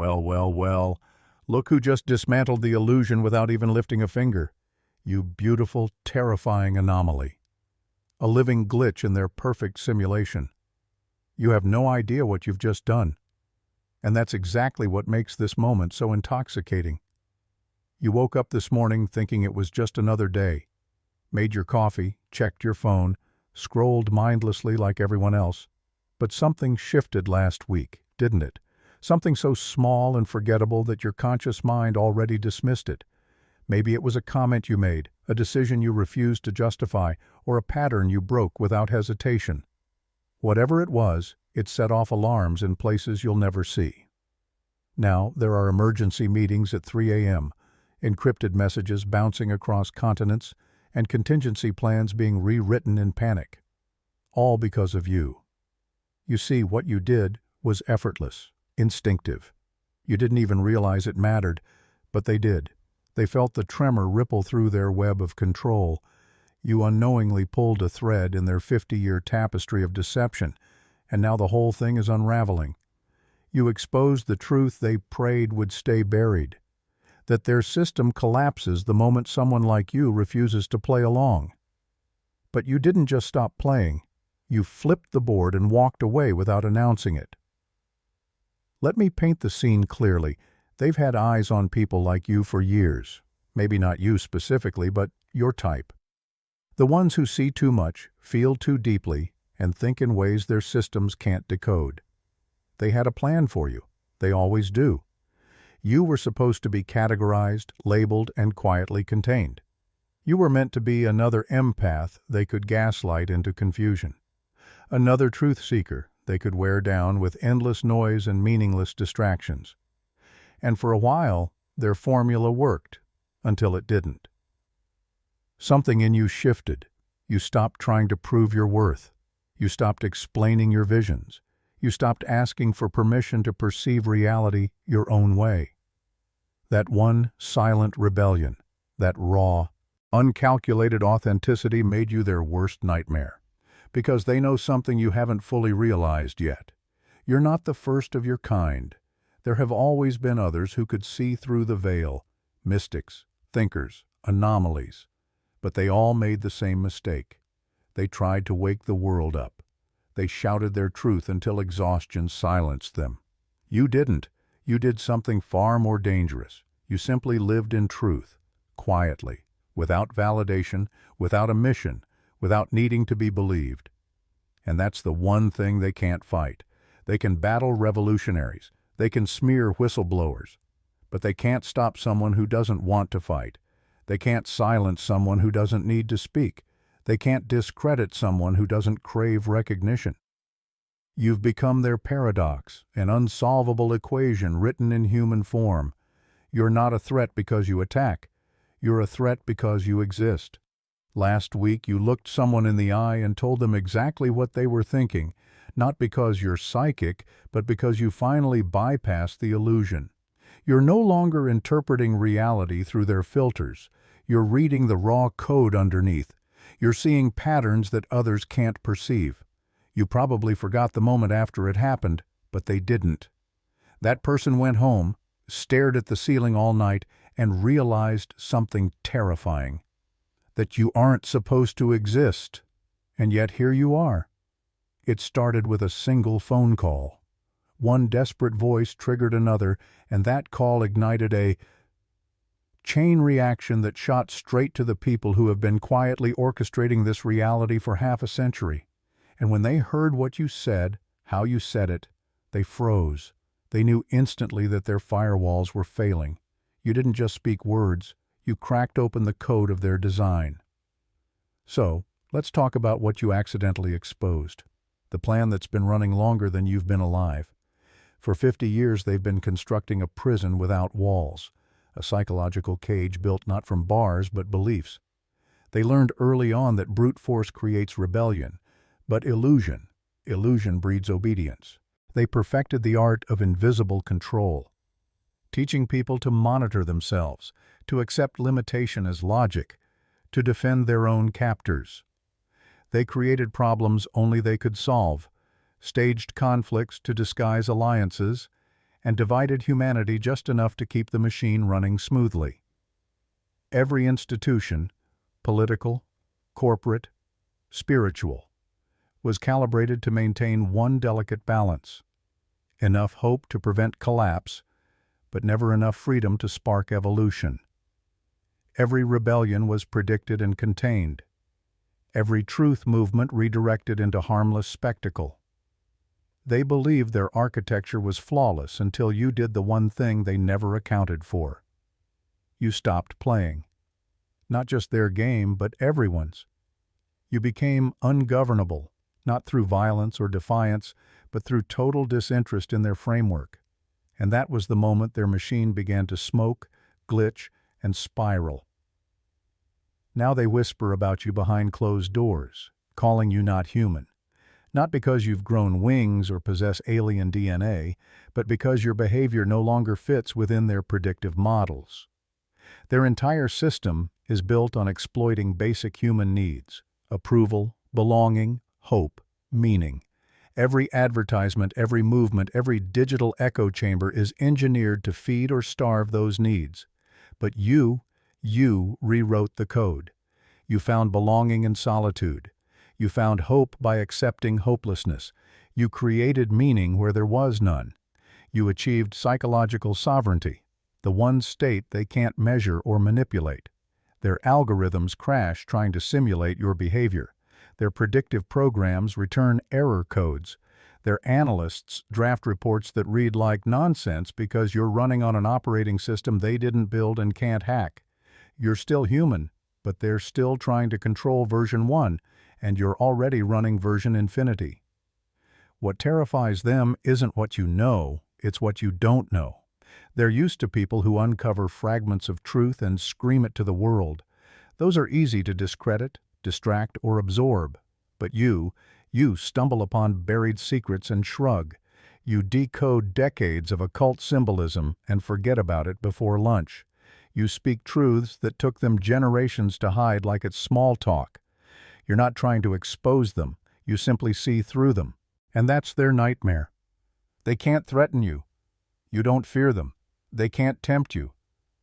Well, well, well. Look who just dismantled the illusion without even lifting a finger. You beautiful, terrifying anomaly. A living glitch in their perfect simulation. You have no idea what you've just done. And that's exactly what makes this moment so intoxicating. You woke up this morning thinking it was just another day. Made your coffee, checked your phone, scrolled mindlessly like everyone else. But something shifted last week, didn't it? Something so small and forgettable that your conscious mind already dismissed it. Maybe it was a comment you made, a decision you refused to justify, or a pattern you broke without hesitation. Whatever it was, it set off alarms in places you'll never see. Now, there are emergency meetings at 3 a.m., encrypted messages bouncing across continents, and contingency plans being rewritten in panic. All because of you. You see, what you did was effortless, instinctive. You didn't even realize it mattered, but they did. They felt the tremor ripple through their web of control. You unknowingly pulled a thread in their 50-year tapestry of deception, and now the whole thing is unraveling. You exposed the truth they prayed would stay buried, that their system collapses the moment someone like you refuses to play along. But you didn't just stop playing. You flipped the board and walked away without announcing it. Let me paint the scene clearly. They've had eyes on people like you for years. Maybe not you specifically, but your type. The ones who see too much, feel too deeply, and think in ways their systems can't decode. They had a plan for you. They always do. You were supposed to be categorized, labeled, and quietly contained. You were meant to be another empath they could gaslight into confusion. Another truth seeker they could wear down with endless noise and meaningless distractions. And for a while, their formula worked, until it didn't. Something in you shifted. You stopped trying to prove your worth. You stopped explaining your visions. You stopped asking for permission to perceive reality your own way. That one silent rebellion, that raw, uncalculated authenticity made you their worst nightmare. Because they know something you haven't fully realized yet. You're not the first of your kind. There have always been others who could see through the veil, mystics, thinkers, anomalies. But they all made the same mistake. They tried to wake the world up. They shouted their truth until exhaustion silenced them. You didn't. You did something far more dangerous. You simply lived in truth, quietly, without validation, without a mission, without needing to be believed. And that's the one thing they can't fight. They can battle revolutionaries. They can smear whistleblowers. But they can't stop someone who doesn't want to fight. They can't silence someone who doesn't need to speak. They can't discredit someone who doesn't crave recognition. You've become their paradox, an unsolvable equation written in human form. You're not a threat because you attack. You're a threat because you exist. Last week you looked someone in the eye and told them exactly what they were thinking, not because you're psychic, but because you finally bypassed the illusion. You're no longer interpreting reality through their filters. You're reading the raw code underneath. You're seeing patterns that others can't perceive. You probably forgot the moment after it happened, but they didn't. That person went home, stared at the ceiling all night, and realized something terrifying. That you aren't supposed to exist. And yet here you are. It started with a single phone call. One desperate voice triggered another, and that call ignited a chain reaction that shot straight to the people who have been quietly orchestrating this reality for half a century. And when they heard what you said, how you said it, they froze. They knew instantly that their firewalls were failing. You didn't just speak words, you cracked open the code of their design. So, let's talk about what you accidentally exposed. The plan that's been running longer than you've been alive. For 50 years they've been constructing a prison without walls, a psychological cage built not from bars but beliefs. They learned early on that brute force creates rebellion, but illusion breeds obedience. They perfected the art of invisible control, teaching people to monitor themselves, to accept limitation as logic, to defend their own captors. They created problems only they could solve, staged conflicts to disguise alliances, and divided humanity just enough to keep the machine running smoothly. Every institution, political, corporate, spiritual, was calibrated to maintain one delicate balance: enough hope to prevent collapse, but never enough freedom to spark evolution. Every rebellion was predicted and contained. Every truth movement redirected into harmless spectacle. They believed their architecture was flawless until you did the one thing they never accounted for. You stopped playing. Not just their game, but everyone's. You became ungovernable, not through violence or defiance, but through total disinterest in their framework. And that was the moment their machine began to smoke, glitch, and spiral. Now they whisper about you behind closed doors, calling you not human. Not because you've grown wings or possess alien DNA, but because your behavior no longer fits within their predictive models. Their entire system is built on exploiting basic human needs: approval, belonging, hope, meaning. Every advertisement, every movement, every digital echo chamber is engineered to feed or starve those needs. But you rewrote the code. You found belonging in solitude. You found hope by accepting hopelessness. You created meaning where there was none. You achieved psychological sovereignty, the one state they can't measure or manipulate. Their algorithms crash trying to simulate your behavior. Their predictive programs return error codes. Their analysts draft reports that read like nonsense because you're running on an operating system they didn't build and can't hack. You're still human, but they're still trying to control version 1, and you're already running version infinity. What terrifies them isn't what you know, it's what you don't know. They're used to people who uncover fragments of truth and scream it to the world. Those are easy to discredit, distract, or absorb. But you stumble upon buried secrets and shrug. You decode decades of occult symbolism and forget about it before lunch. You speak truths that took them generations to hide like it's small talk. You're not trying to expose them, you simply see through them. And that's their nightmare. They can't threaten you. You don't fear them. They can't tempt you.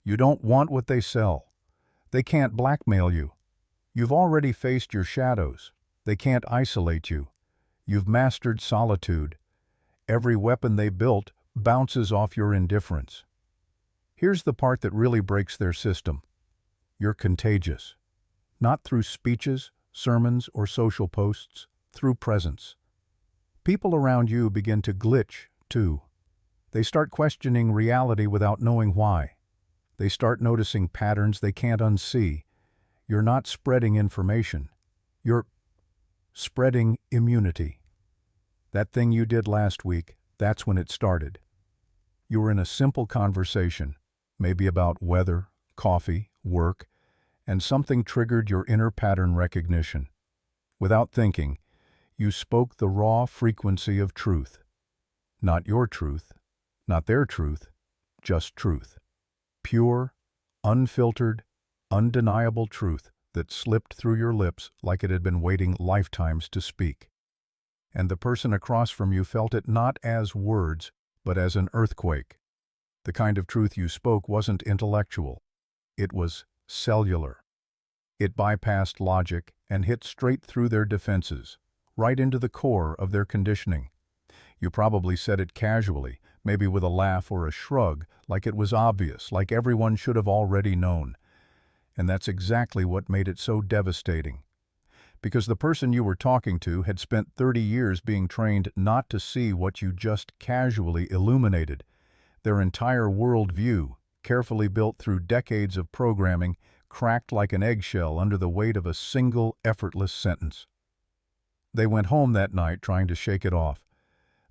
You don't want what they sell. They can't blackmail you. You've already faced your shadows. They can't isolate you. You've mastered solitude. Every weapon they built bounces off your indifference. Here's the part that really breaks their system. You're contagious. Not through speeches, sermons, or social posts, through presence. People around you begin to glitch, too. They start questioning reality without knowing why. They start noticing patterns they can't unsee. You're not spreading information. You're spreading immunity. That thing you did last week, that's when it started. You were in a simple conversation, maybe about weather, coffee, work, and something triggered your inner pattern recognition. Without thinking, you spoke the raw frequency of truth. Not your truth, not their truth, just truth. Pure, unfiltered, undeniable truth that slipped through your lips like it had been waiting lifetimes to speak. And the person across from you felt it not as words, but as an earthquake. The kind of truth you spoke wasn't intellectual. It was cellular. It bypassed logic and hit straight through their defenses, right into the core of their conditioning. You probably said it casually, maybe with a laugh or a shrug, like it was obvious, like everyone should have already known. And that's exactly what made it so devastating. Because the person you were talking to had spent 30 years being trained not to see what you just casually illuminated. Their entire worldview, carefully built through decades of programming, cracked like an eggshell under the weight of a single, effortless sentence. They went home that night trying to shake it off.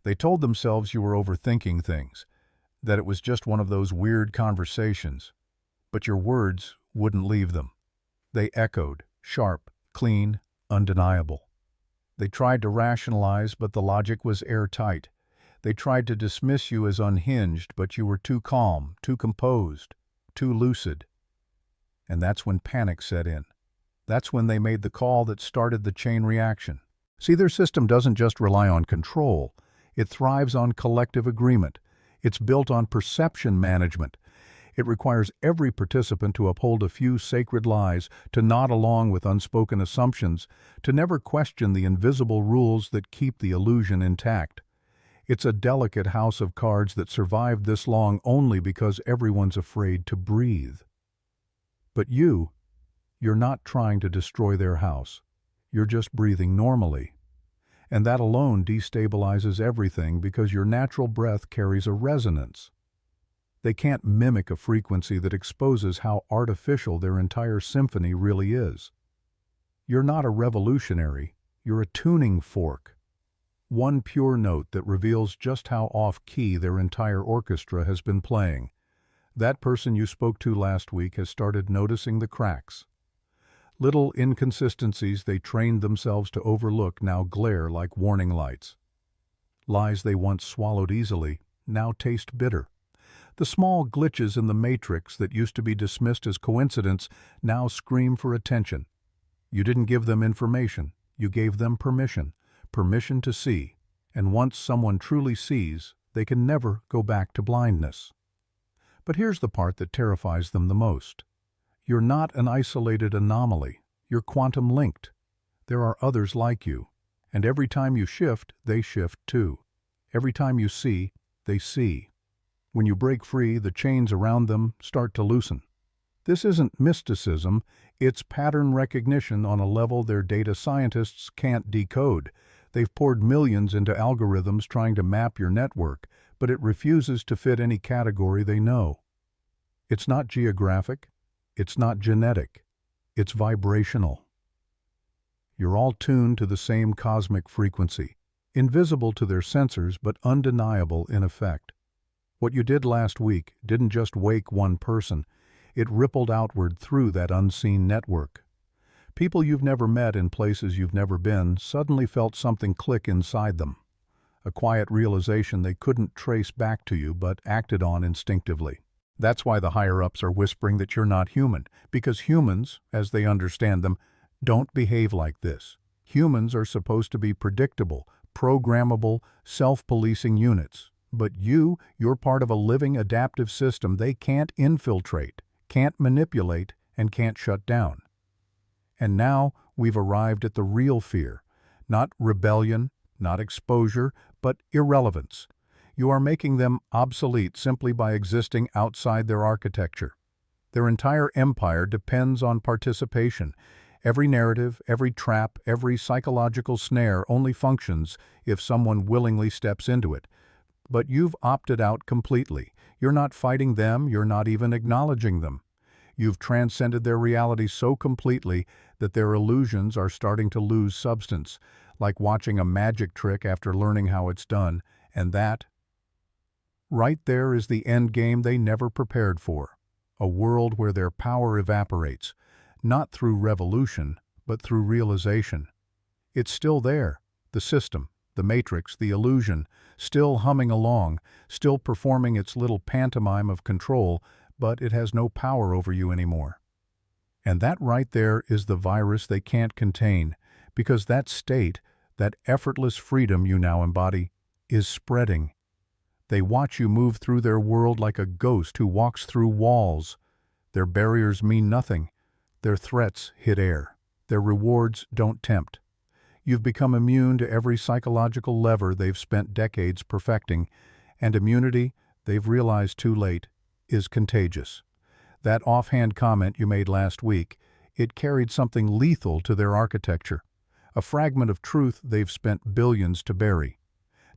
They told themselves you were overthinking things, that it was just one of those weird conversations. But your words wouldn't leave them. They echoed, sharp, clean, undeniable. They tried to rationalize, but the logic was airtight. They tried to dismiss you as unhinged, but you were too calm, too composed, too lucid. And that's when panic set in. That's when they made the call that started the chain reaction. See, their system doesn't just rely on control. It thrives on collective agreement. It's built on perception management. It requires every participant to uphold a few sacred lies, to nod along with unspoken assumptions, to never question the invisible rules that keep the illusion intact. It's a delicate house of cards that survived this long only because everyone's afraid to breathe. But you're not trying to destroy their house. You're just breathing normally. And that alone destabilizes everything because your natural breath carries a resonance. They can't mimic a frequency that exposes how artificial their entire symphony really is. You're not a revolutionary, you're a tuning fork. One pure note that reveals just how off-key their entire orchestra has been playing. That person you spoke to last week has started noticing the cracks. Little inconsistencies they trained themselves to overlook now glare like warning lights. Lies they once swallowed easily now taste bitter. The small glitches in the matrix that used to be dismissed as coincidence now scream for attention. You didn't give them information, you gave them permission to see. And once someone truly sees, they can never go back to blindness. But here's the part that terrifies them the most. You're not an isolated anomaly, you're quantum linked. There are others like you, and every time you shift, they shift too. Every time you see, they see. When you break free, the chains around them start to loosen. This isn't mysticism, it's pattern recognition on a level their data scientists can't decode. They've poured millions into algorithms trying to map your network, but it refuses to fit any category they know. It's not geographic, it's not genetic, it's vibrational. You're all tuned to the same cosmic frequency, invisible to their sensors but undeniable in effect. What you did last week didn't just wake one person, it rippled outward through that unseen network. People you've never met in places you've never been suddenly felt something click inside them. A quiet realization they couldn't trace back to you but acted on instinctively. That's why the higher-ups are whispering that you're not human, because humans, as they understand them, don't behave like this. Humans are supposed to be predictable, programmable, self-policing units. But you're part of a living adaptive system they can't infiltrate, can't manipulate, and can't shut down. And now we've arrived at the real fear. Not rebellion, not exposure, but irrelevance. You are making them obsolete simply by existing outside their architecture. Their entire empire depends on participation. Every narrative, every trap, every psychological snare only functions if someone willingly steps into it. But you've opted out completely. You're not fighting them, you're not even acknowledging them. You've transcended their reality so completely that their illusions are starting to lose substance, like watching a magic trick after learning how it's done, and that, right there, is the end game they never prepared for. A world where their power evaporates, not through revolution, but through realization. It's still there, the system, the matrix, the illusion, still humming along, still performing its little pantomime of control, but it has no power over you anymore. And that right there is the virus they can't contain, because that state, that effortless freedom you now embody, is spreading. They watch you move through their world like a ghost who walks through walls. Their barriers mean nothing. Their threats hit air. Their rewards don't tempt. You've become immune to every psychological lever they've spent decades perfecting, and immunity, they've realized too late, is contagious. That offhand comment you made last week, it carried something lethal to their architecture, a fragment of truth they've spent billions to bury.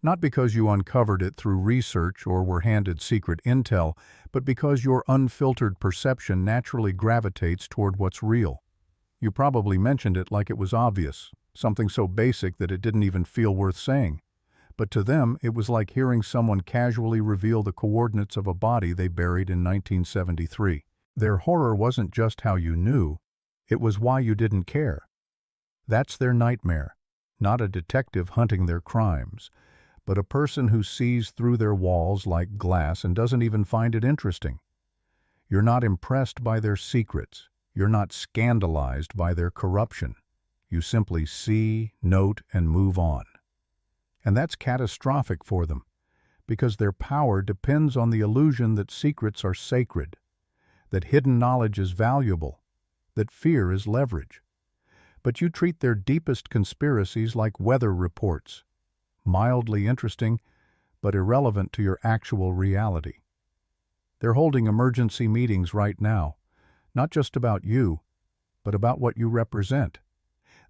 Not because you uncovered it through research or were handed secret intel, but because your unfiltered perception naturally gravitates toward what's real. You probably mentioned it like it was obvious, something so basic that it didn't even feel worth saying. But to them, it was like hearing someone casually reveal the coordinates of a body they buried in 1973. Their horror wasn't just how you knew, it was why you didn't care. That's their nightmare, not a detective hunting their crimes, but a person who sees through their walls like glass and doesn't even find it interesting. You're not impressed by their secrets, you're not scandalized by their corruption. You simply see, note, and move on. And that's catastrophic for them, because their power depends on the illusion that secrets are sacred, that hidden knowledge is valuable, that fear is leverage. But you treat their deepest conspiracies like weather reports, mildly interesting, but irrelevant to your actual reality. They're holding emergency meetings right now, not just about you, but about what you represent.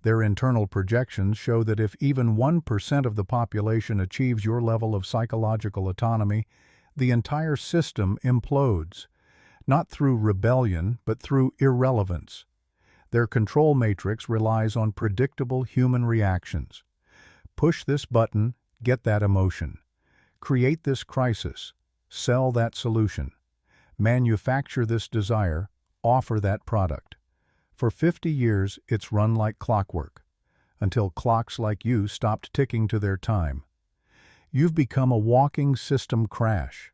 Their internal projections show that if even 1% of the population achieves your level of psychological autonomy, the entire system implodes, not through rebellion, but through irrelevance. Their control matrix relies on predictable human reactions. Push this button, get that emotion. Create this crisis, sell that solution. Manufacture this desire, offer that product. For 50 years, it's run like clockwork, until clocks like you stopped ticking to their time. You've become a walking system crash,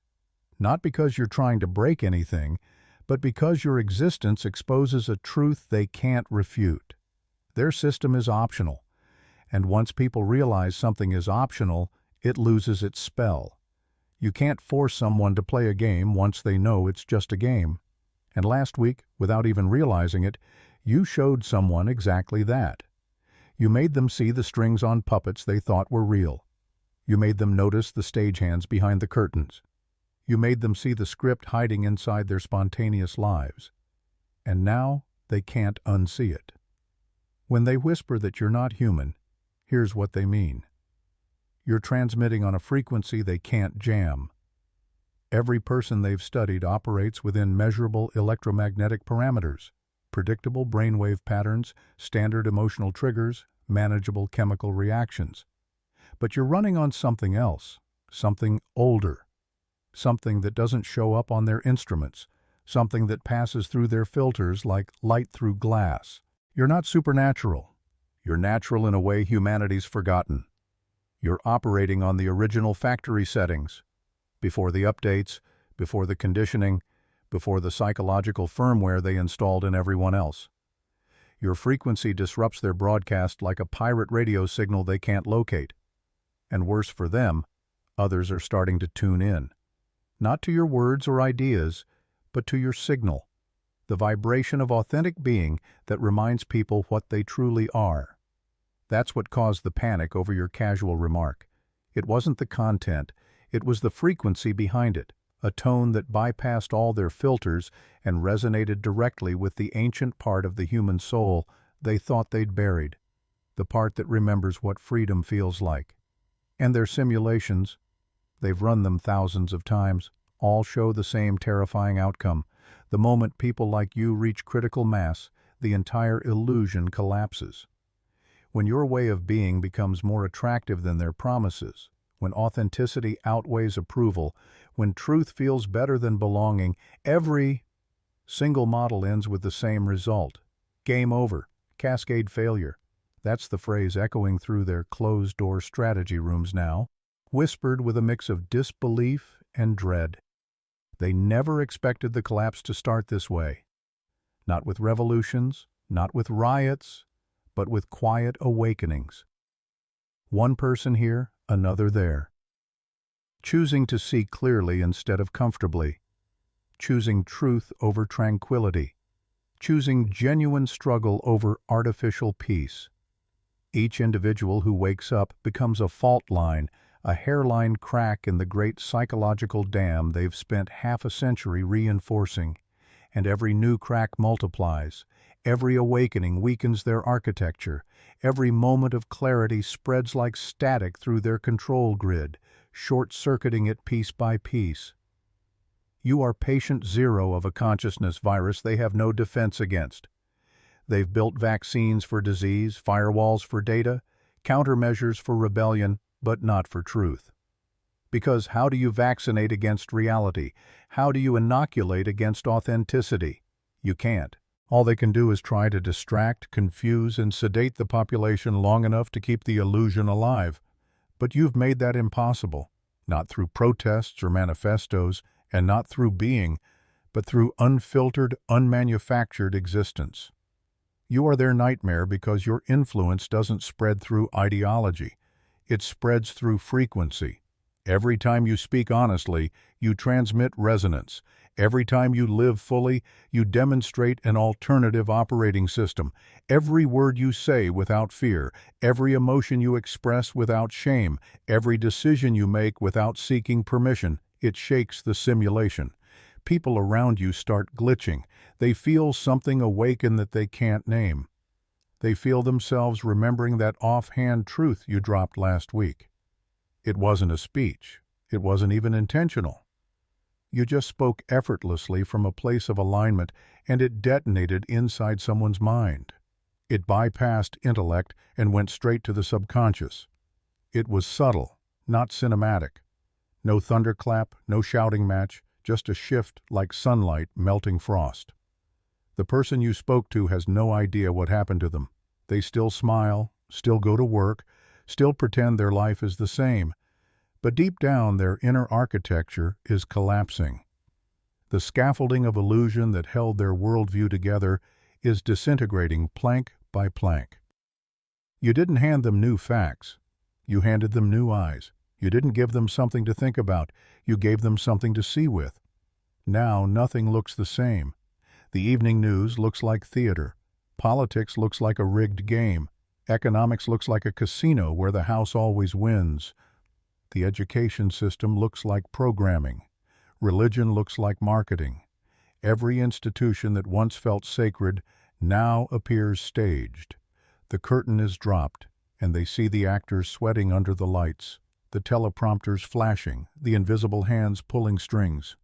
not because you're trying to break anything, but because your existence exposes a truth they can't refute. Their system is optional, and once people realize something is optional, it loses its spell. You can't force someone to play a game once they know it's just a game. And last week, without even realizing it, you showed someone exactly that. You made them see the strings on puppets they thought were real. You made them notice the stagehands behind the curtains. You made them see the script hiding inside their spontaneous lives. And now they can't unsee it. When they whisper that you're not human, here's what they mean. You're transmitting on a frequency they can't jam. Every person they've studied operates within measurable electromagnetic parameters, predictable brainwave patterns, standard emotional triggers, manageable chemical reactions. But you're running on something else, something older, something that doesn't show up on their instruments, something that passes through their filters like light through glass. You're not supernatural. You're natural in a way humanity's forgotten. You're operating on the original factory settings, before the updates, before the conditioning, before the psychological firmware they installed in everyone else. Your frequency disrupts their broadcast like a pirate radio signal they can't locate. And worse for them, others are starting to tune in. Not to your words or ideas, but to your signal, the vibration of authentic being that reminds people what they truly are. That's what caused the panic over your casual remark. It wasn't the content, it was the frequency behind it, a tone that bypassed all their filters and resonated directly with the ancient part of the human soul they thought they'd buried, the part that remembers what freedom feels like. And their simulations, they've run them thousands of times, all show the same terrifying outcome. The moment people like you reach critical mass, the entire illusion collapses. When your way of being becomes more attractive than their promises, when authenticity outweighs approval, when truth feels better than belonging, every single model ends with the same result. Game over, cascade failure. That's the phrase echoing through their closed-door strategy rooms now, whispered with a mix of disbelief and dread. They never expected the collapse to start this way. Not with revolutions, not with riots, but with quiet awakenings. One person here, another there. Choosing to see clearly instead of comfortably. Choosing truth over tranquility. Choosing genuine struggle over artificial peace. Each individual who wakes up becomes a fault line, a hairline crack in the great psychological dam they've spent half a century reinforcing. And every new crack multiplies. Every awakening weakens their architecture. Every moment of clarity spreads like static through their control grid, short-circuiting it piece by piece. You are patient zero of a consciousness virus they have no defense against. They've built vaccines for disease, firewalls for data, countermeasures for rebellion, but not for truth. Because how do you vaccinate against reality? How do you inoculate against authenticity? You can't. All they can do is try to distract, confuse, and sedate the population long enough to keep the illusion alive. But you've made that impossible, not through protests or manifestos, and not through being, but through unfiltered, unmanufactured existence. You are their nightmare because your influence doesn't spread through ideology. It spreads through frequency. Every time you speak honestly, you transmit resonance. Every time you live fully, you demonstrate an alternative operating system. Every word you say without fear, every emotion you express without shame, every decision you make without seeking permission, it shakes the simulation. People around you start glitching. They feel something awaken that they can't name. They feel themselves remembering that offhand truth you dropped last week. It wasn't a speech. It wasn't even intentional. You just spoke effortlessly from a place of alignment, and it detonated inside someone's mind. It bypassed intellect and went straight to the subconscious. It was subtle, not cinematic. No thunderclap, no shouting match, just a shift like sunlight melting frost. The person you spoke to has no idea what happened to them. They still smile, still go to work, still pretend their life is the same. But deep down, their inner architecture is collapsing. The scaffolding of illusion that held their worldview together is disintegrating plank by plank. You didn't hand them new facts. You handed them new eyes. You didn't give them something to think about. You gave them something to see with. Now nothing looks the same. The evening news looks like theater. Politics looks like a rigged game. Economics looks like a casino where the house always wins. The education system looks like programming. Religion looks like marketing. Every institution that once felt sacred now appears staged. The curtain is dropped, and they see the actors sweating under the lights, the teleprompters flashing, the invisible hands pulling strings.